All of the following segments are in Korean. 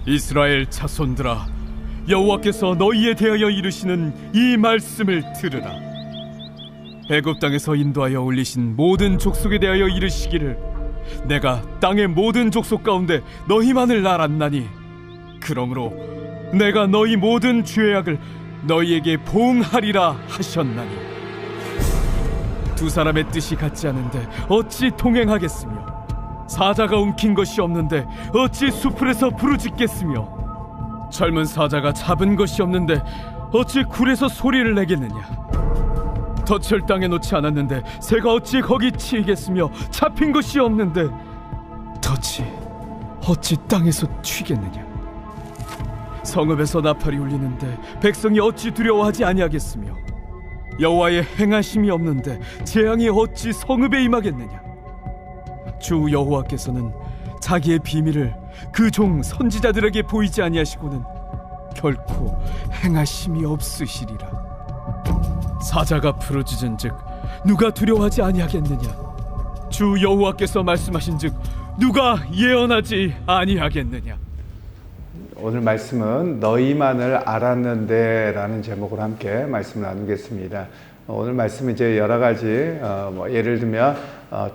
이스라엘 자손들아, 여호와께서 너희에 대하여 이르시는 이 말씀을 들으라. 애굽 땅에서 인도하여 올리신 모든 족속에 대하여 이르시기를, 내가 땅의 모든 족속 가운데 너희만을 알았나니, 그러므로 내가 너희 모든 죄악을 너희에게 보응하리라 하셨나니, 두 사람의 뜻이 같지 않은데 어찌 동행하겠으며, 사자가 움킨 것이 없는데 어찌 수풀에서 부르짖겠으며, 젊은 사자가 잡은 것이 없는데 어찌 굴에서 소리를 내겠느냐. 덫을 땅에 놓지 않았는데 새가 어찌 거기 치이겠으며, 잡힌 것이 없는데 덫이 어찌 땅에서 튀겠느냐. 성읍에서 나팔이 울리는데 백성이 어찌 두려워하지 아니하겠으며, 여호와의 행하심이 없는데 재앙이 어찌 성읍에 임하겠느냐. 주 여호와께서는 자기의 비밀을 그 종 선지자들에게 보이지 아니하시고는 결코 행하심이 없으시리라. 사자가 부르짖은즉 누가 두려워하지 아니하겠느냐. 주 여호와께서 말씀하신즉 누가 예언하지 아니하겠느냐. 오늘 말씀은 너희만을 알았는데 라는 제목으로 함께 말씀을 나누겠습니다. 오늘 말씀은 이제 여러 가지 예를 들면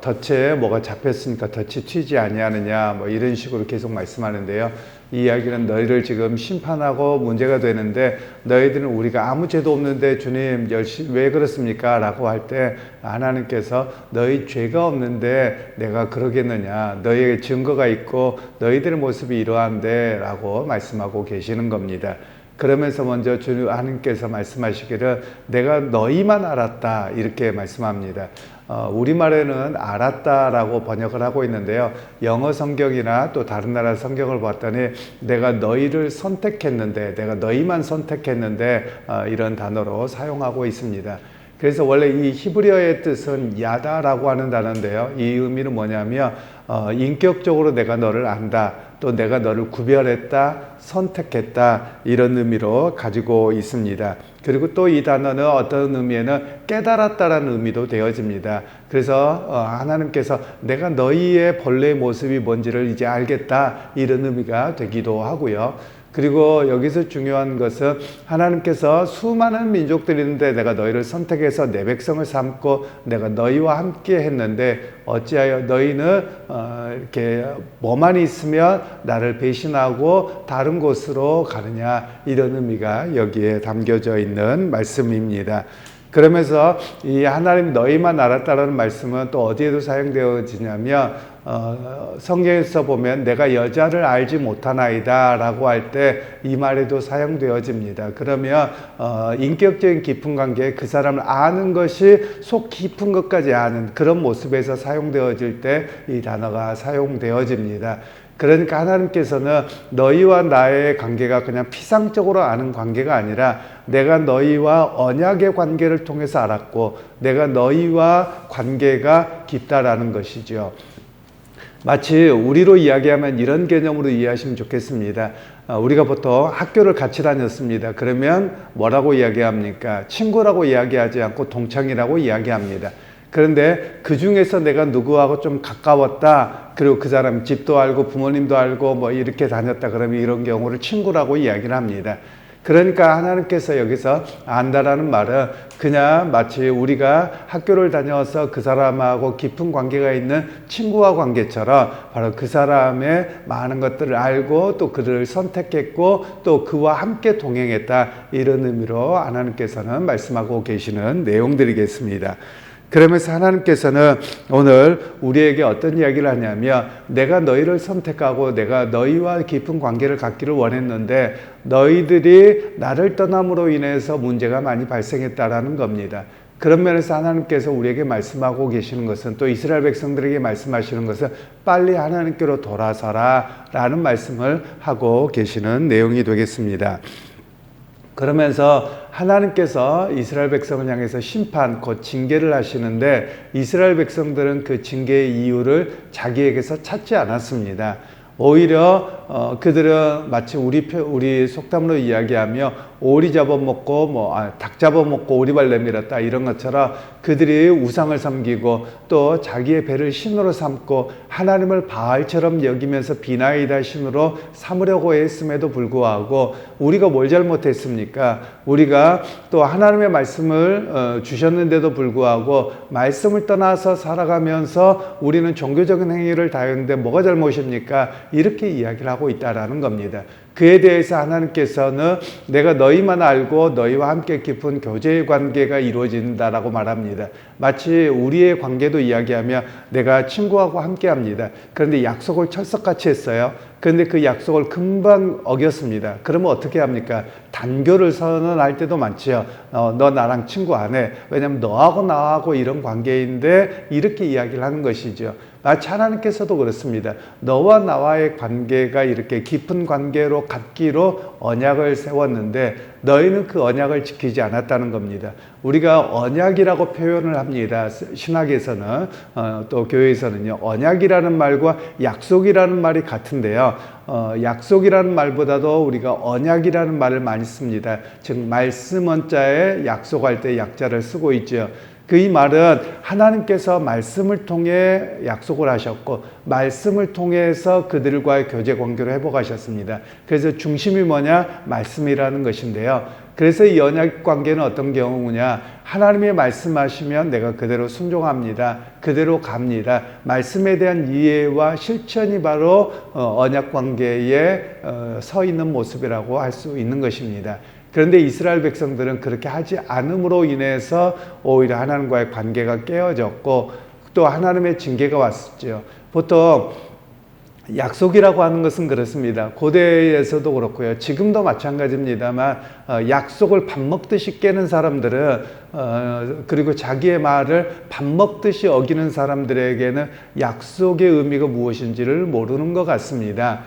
덫에 뭐가 잡혔으니까 덫이 튀지 아니하느냐 이런 식으로 계속 말씀하는데요. 이 이야기는 너희를 지금 심판하고 문제가 되는데, 너희들은 우리가 아무 죄도 없는데 주님 왜 그렇습니까? 라고 할 때 하나님께서 너희 죄가 없는데 내가 그러겠느냐, 너희에게 증거가 있고 너희들의 모습이 이러한데 라고 말씀하고 계시는 겁니다. 그러면서 먼저 주님께서 말씀하시기를 내가 너희만 알았다 이렇게 말씀합니다. 우리말에는 알았다라고 번역을 하고 있는데요. 영어 성경이나 또 다른 나라 성경을 봤더니 내가 너희를 선택했는데, 내가 너희만 선택했는데 이런 단어로 사용하고 있습니다. 그래서 원래 이 히브리어의 뜻은 야다라고 하는 단어인데요. 이 의미는 뭐냐면 인격적으로 내가 너를 안다, 또 내가 너를 구별했다, 선택했다, 이런 의미로 가지고 있습니다. 그리고 또 이 단어는 어떤 의미에는 깨달았다라는 의미도 되어집니다. 그래서 하나님께서 내가 너희의 본래의 모습이 뭔지를 이제 알겠다, 이런 의미가 되기도 하고요. 그리고 여기서 중요한 것은 하나님께서 수많은 민족들이 있는데 내가 너희를 선택해서 내 백성을 삼고 내가 너희와 함께 했는데 어찌하여 너희는 이렇게 뭐만 있으면 나를 배신하고 다른 곳으로 가느냐, 이런 의미가 여기에 담겨져 있는 말씀입니다. 그러면서 이 하나님 너희만 알았다라는 말씀은 또 어디에도 사용되어지냐면 성경에서 보면 내가 여자를 알지 못하나이다 라고 할 때 이 말에도 사용되어집니다. 그러면 인격적인 깊은 관계, 그 사람을 아는 것이 속 깊은 것까지 아는 그런 모습에서 사용되어질 때 이 단어가 사용되어집니다. 그러니까 하나님께서는 너희와 나의 관계가 그냥 피상적으로 아는 관계가 아니라 내가 너희와 언약의 관계를 통해서 알았고 내가 너희와 관계가 깊다라는 것이죠. 마치 우리로 이야기하면 이런 개념으로 이해하시면 좋겠습니다. 우리가 보통 학교를 같이 다녔습니다. 그러면 뭐라고 이야기합니까? 친구라고 이야기하지 않고 동창이라고 이야기합니다. 그런데 그 중에서 내가 누구하고 좀 가까웠다, 그리고 그 사람 집도 알고 부모님도 알고 이렇게 다녔다, 그러면 이런 경우를 친구라고 이야기를 합니다. 그러니까 하나님께서 여기서 안다라는 말은 그냥 마치 우리가 학교를 다녀서 그 사람하고 깊은 관계가 있는 친구와 관계처럼 바로 그 사람의 많은 것들을 알고 또 그들을 선택했고 또 그와 함께 동행했다, 이런 의미로 하나님께서는 말씀하고 계시는 내용들이겠습니다. 그러면서 하나님께서는 오늘 우리에게 어떤 이야기를 하냐면 내가 너희를 선택하고 내가 너희와 깊은 관계를 갖기를 원했는데 너희들이 나를 떠남으로 인해서 문제가 많이 발생했다라는 겁니다. 그런 면에서 하나님께서 우리에게 말씀하고 계시는 것은, 또 이스라엘 백성들에게 말씀하시는 것은 빨리 하나님께로 돌아서라 라는 말씀을 하고 계시는 내용이 되겠습니다. 그러면서 하나님께서 이스라엘 백성을 향해서 심판, 곧 징계를 하시는데 이스라엘 백성들은 그 징계의 이유를 자기에게서 찾지 않았습니다. 오히려 그들은 마치 우리 속담으로 이야기하며 오리 잡아먹고 닭 잡아먹고 오리발 내밀었다 이런 것처럼 그들이 우상을 섬기고 또 자기의 배를 신으로 삼고 하나님을 바알처럼 여기면서 비나이다 신으로 삼으려고 했음에도 불구하고 우리가 뭘 잘못했습니까? 우리가 또 하나님의 말씀을 주셨는데도 불구하고 말씀을 떠나서 살아가면서 우리는 종교적인 행위를 다했는데 뭐가 잘못입니까? 이렇게 이야기를 하고 있다라는 겁니다. 그에 대해서 하나님께서는 내가 너희만 알고 너희와 함께 깊은 교제의 관계가 이루어진다라고 말합니다. 마치 우리의 관계도 이야기하며 내가 친구하고 함께 합니다. 그런데 약속을 철석같이 했어요. 그런데 그 약속을 금방 어겼습니다. 그러면 어떻게 합니까? 단교를 선언할 때도 많지요. 너 나랑 친구 안 해. 왜냐하면 너하고 나하고 이런 관계인데 이렇게 이야기를 하는 것이죠. 마치 하나님께서도 그렇습니다. 너와 나와의 관계가 이렇게 깊은 관계로 갖기로 언약을 세웠는데 너희는 그 언약을 지키지 않았다는 겁니다. 우리가 언약이라고 표현을 합니다. 신학에서는 또 교회에서는요. 언약이라는 말과 약속이라는 말이 같은데요. 약속이라는 말보다도 우리가 언약이라는 말을 많이 씁니다. 즉 말씀 원자에 약속할 때 약자를 쓰고 있죠. 그 이 말은 하나님께서 말씀을 통해 약속을 하셨고 말씀을 통해서 그들과의 교제 관계를 회복하셨습니다. 그래서 중심이 뭐냐? 말씀이라는 것인데요. 그래서 이 언약 관계는 어떤 경우냐? 하나님이 말씀하시면 내가 그대로 순종합니다. 그대로 갑니다. 말씀에 대한 이해와 실천이 바로 언약 관계에 서 있는 모습이라고 할 수 있는 것입니다. 그런데 이스라엘 백성들은 그렇게 하지 않음으로 인해서 오히려 하나님과의 관계가 깨어졌고 또 하나님의 징계가 왔었죠. 보통 약속이라고 하는 것은 그렇습니다. 고대에서도 그렇고요. 지금도 마찬가지입니다만 약속을 밥 먹듯이 깨는 사람들은 그리고 자기의 말을 밥 먹듯이 어기는 사람들에게는 약속의 의미가 무엇인지를 모르는 것 같습니다.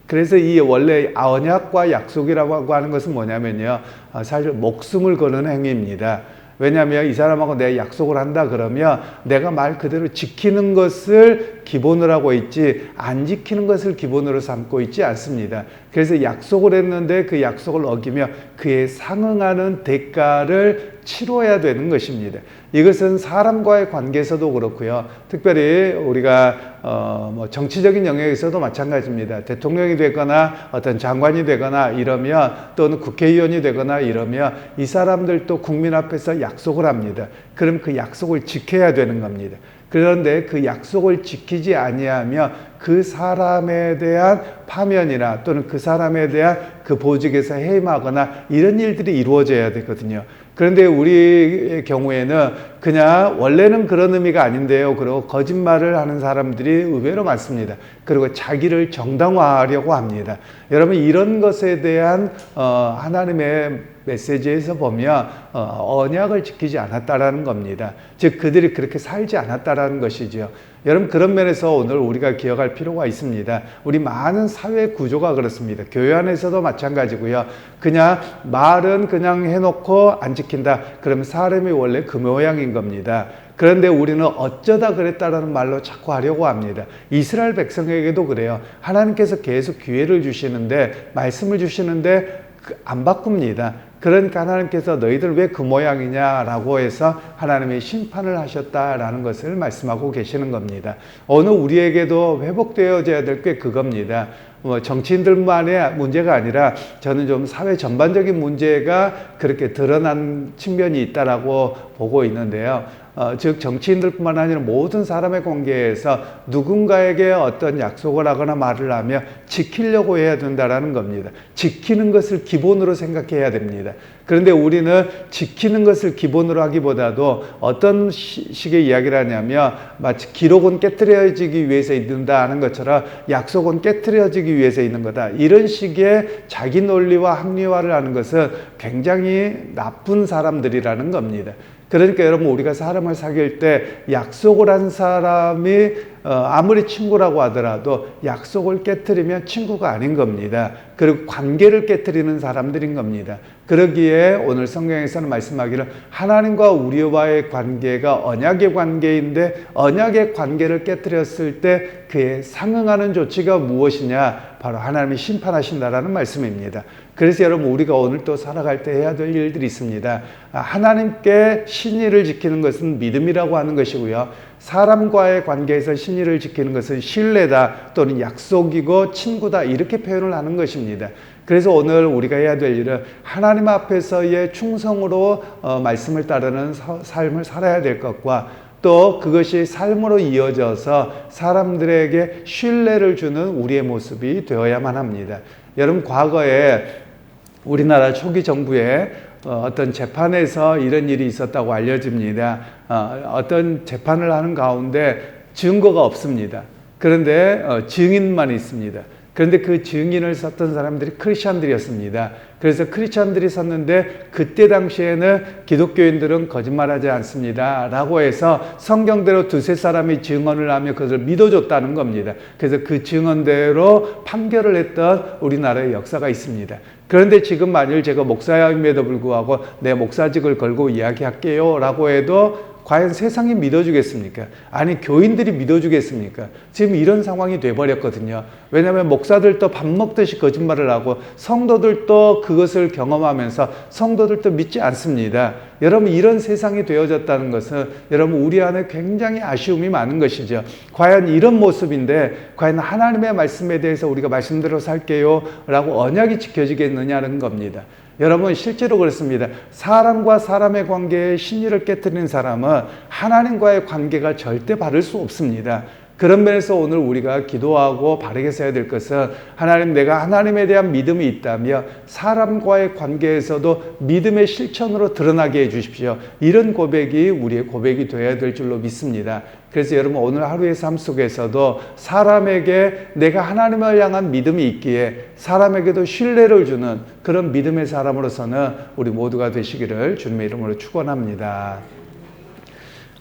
그래서 이 원래 언약과 약속이라고 하는 것은 뭐냐면요. 사실 목숨을 거는 행위입니다. 왜냐하면 이 사람하고 내가 약속을 한다 그러면 내가 말 그대로 지키는 것을 기본으로 하고 있지 안 지키는 것을 기본으로 삼고 있지 않습니다. 그래서 약속을 했는데 그 약속을 어기며 그에 상응하는 대가를 치러야 되는 것입니다. 이것은 사람과의 관계에서도 그렇고요. 특별히 우리가 정치적인 영역에서도 마찬가지입니다. 대통령이 되거나 어떤 장관이 되거나 이러면 또는 국회의원이 되거나 이러면 이 사람들도 국민 앞에서 약속을 합니다. 그럼 그 약속을 지켜야 되는 겁니다. 그런데 그 약속을 지키지 아니하며 그 사람에 대한 파면이나 또는 그 사람에 대한 그 보직에서 해임하거나 이런 일들이 이루어져야 되거든요. 그런데 우리의 경우에는 그냥 원래는 그런 의미가 아닌데요. 그리고 거짓말을 하는 사람들이 의외로 많습니다. 그리고 자기를 정당화하려고 합니다. 여러분 이런 것에 대한 하나님의 메시지에서 보면 언약을 지키지 않았다라는 겁니다. 즉 그들이 그렇게 살지 않았다라는 것이죠. 여러분 그런 면에서 오늘 우리가 기억할 필요가 있습니다. 우리 많은 사회 구조가 그렇습니다. 교회 안에서도 마찬가지고요. 그냥 말은 그냥 해놓고 안 지킨다. 그러면 사람이 원래 그 모양인 겁니다. 그런데 우리는 어쩌다 그랬다라는 말로 자꾸 하려고 합니다. 이스라엘 백성에게도 그래요. 하나님께서 계속 기회를 주시는데 말씀을 주시는데 안 바꿉니다. 그러니까 하나님께서 너희들 왜 그 모양이냐라고 해서 하나님이 심판을 하셨다라는 것을 말씀하고 계시는 겁니다. 오늘 우리에게도 회복되어져야 될 게 그겁니다. 정치인들만의 문제가 아니라 저는 좀 사회 전반적인 문제가 그렇게 드러난 측면이 있다라고 보고 있는데요. 즉 정치인들뿐만 아니라 모든 사람의 관계에서 누군가에게 어떤 약속을 하거나 말을 하며 지키려고 해야 된다는 겁니다. 지키는 것을 기본으로 생각해야 됩니다. 그런데 우리는 지키는 것을 기본으로 하기보다도 어떤 식의 이야기를 하냐면 마치 기록은 깨트려지기 위해서 있는다 하는 것처럼 약속은 깨트려지기 위해서 있는 거다. 이런 식의 자기 논리와 합리화를 하는 것은 굉장히 나쁜 사람들이라는 겁니다. 그러니까 여러분 우리가 사람을 사귈 때 약속을 한 사람이 아무리 친구라고 하더라도 약속을 깨트리면 친구가 아닌 겁니다. 그리고 관계를 깨트리는 사람들인 겁니다. 그러기에 오늘 성경에서는 말씀하기를 하나님과 우리와의 관계가 언약의 관계인데 언약의 관계를 깨뜨렸을 때 그에 상응하는 조치가 무엇이냐? 바로 하나님이 심판하신다라는 말씀입니다. 그래서 여러분 우리가 오늘 또 살아갈 때 해야 될 일들이 있습니다. 하나님께 신의를 지키는 것은 믿음이라고 하는 것이고요. 사람과의 관계에서 신의를 지키는 것은 신뢰다 또는 약속이고 친구다 이렇게 표현을 하는 것입니다. 그래서 오늘 우리가 해야 될 일은 하나님 앞에서의 충성으로 말씀을 따르는 삶을 살아야 될 것과 또 그것이 삶으로 이어져서 사람들에게 신뢰를 주는 우리의 모습이 되어야만 합니다. 여러분 과거에 우리나라 초기 정부에 어떤 재판에서 이런 일이 있었다고 알려집니다. 어떤 재판을 하는 가운데 증거가 없습니다. 그런데 증인만 있습니다. 그런데 그 증인을 썼던 사람들이 크리스찬들이었습니다. 그래서 크리스찬들이 섰는데 그때 당시에는 기독교인들은 거짓말하지 않습니다 라고 해서 성경대로 두세 사람이 증언을 하며 그것을 믿어줬다는 겁니다. 그래서 그 증언대로 판결을 했던 우리나라의 역사가 있습니다. 그런데 지금 만일 제가 목사임에도 불구하고 내 목사직을 걸고 이야기할게요 라고 해도 과연 세상이 믿어주겠습니까? 아니 교인들이 믿어주겠습니까? 지금 이런 상황이 돼버렸거든요. 왜냐하면 목사들도 밥 먹듯이 거짓말을 하고 성도들도 그것을 경험하면서 성도들도 믿지 않습니다. 여러분 이런 세상이 되어졌다는 것은 여러분 우리 안에 굉장히 아쉬움이 많은 것이죠. 과연 이런 모습인데 과연 하나님의 말씀에 대해서 우리가 말씀대로 살게요 라고 언약이 지켜지겠느냐는 겁니다. 여러분 실제로 그렇습니다. 사람과 사람의 관계에 신의를 깨뜨리는 사람은 하나님과의 관계가 절대 바를 수 없습니다. 그런 면에서 오늘 우리가 기도하고 바르게 써야 될 것은 하나님 내가 하나님에 대한 믿음이 있다며 사람과의 관계에서도 믿음의 실천으로 드러나게 해주십시오. 이런 고백이 우리의 고백이 되어야 될 줄로 믿습니다. 그래서 여러분 오늘 하루의 삶 속에서도 사람에게 내가 하나님을 향한 믿음이 있기에 사람에게도 신뢰를 주는 그런 믿음의 사람으로서는 우리 모두가 되시기를 주님의 이름으로 축원합니다.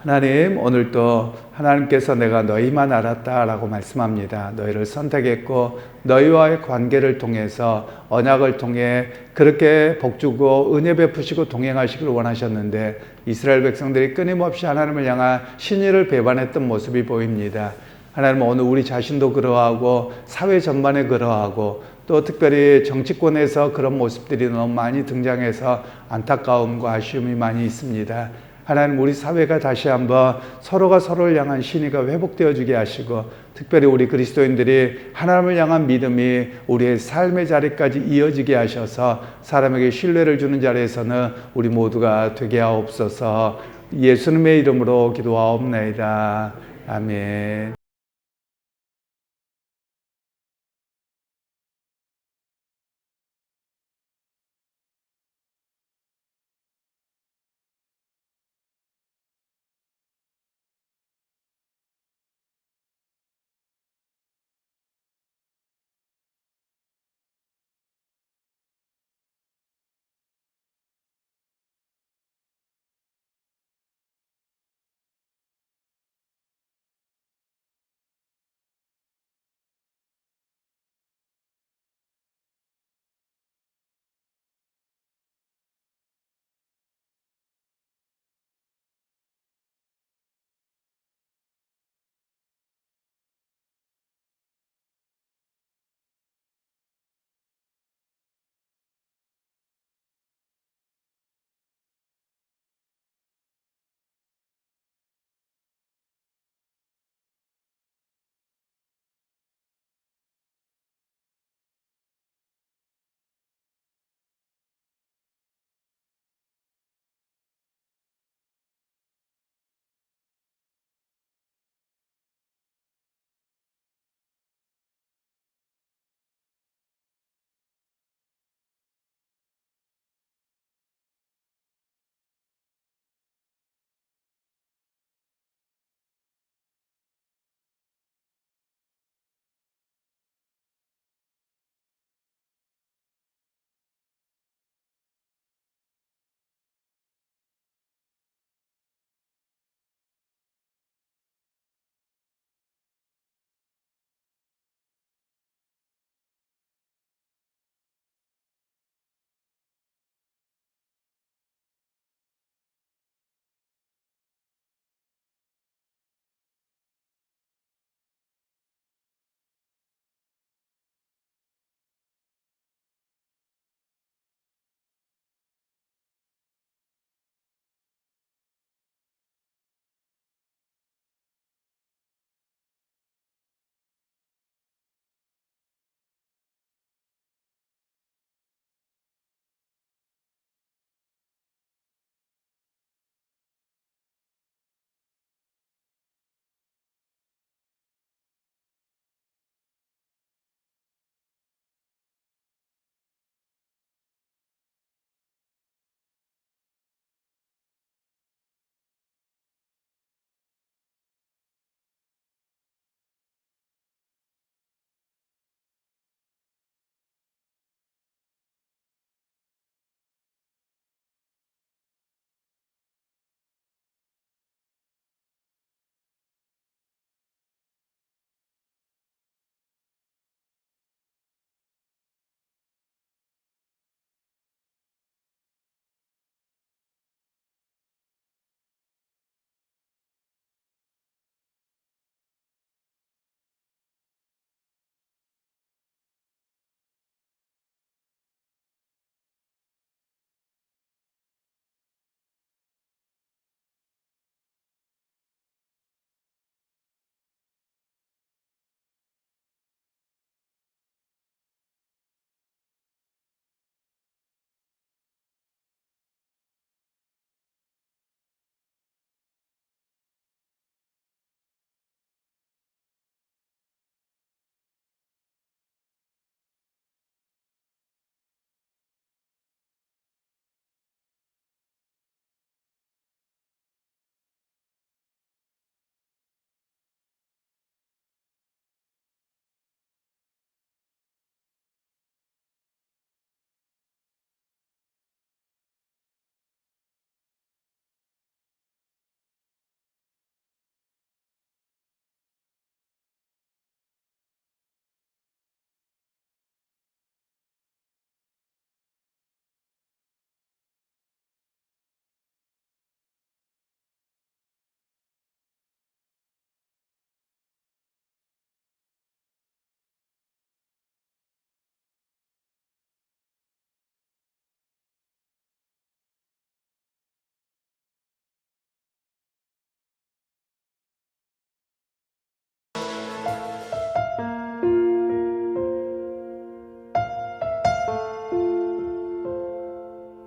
하나님 오늘도 하나님께서 내가 너희만 알았다라고 말씀합니다. 너희를 선택했고 너희와의 관계를 통해서 언약을 통해 그렇게 복주고 은혜 베푸시고 동행하시기를 원하셨는데 이스라엘 백성들이 끊임없이 하나님을 향한 신의를 배반했던 모습이 보입니다. 하나님 오늘 우리 자신도 그러하고 사회 전반에 그러하고 또 특별히 정치권에서 그런 모습들이 너무 많이 등장해서 안타까움과 아쉬움이 많이 있습니다. 하나님 우리 사회가 다시 한번 서로가 서로를 향한 신의가 회복되어지게 하시고 특별히 우리 그리스도인들이 하나님을 향한 믿음이 우리의 삶의 자리까지 이어지게 하셔서 사람에게 신뢰를 주는 자리에서는 우리 모두가 되게 하옵소서. 예수님의 이름으로 기도하옵나이다. 아멘.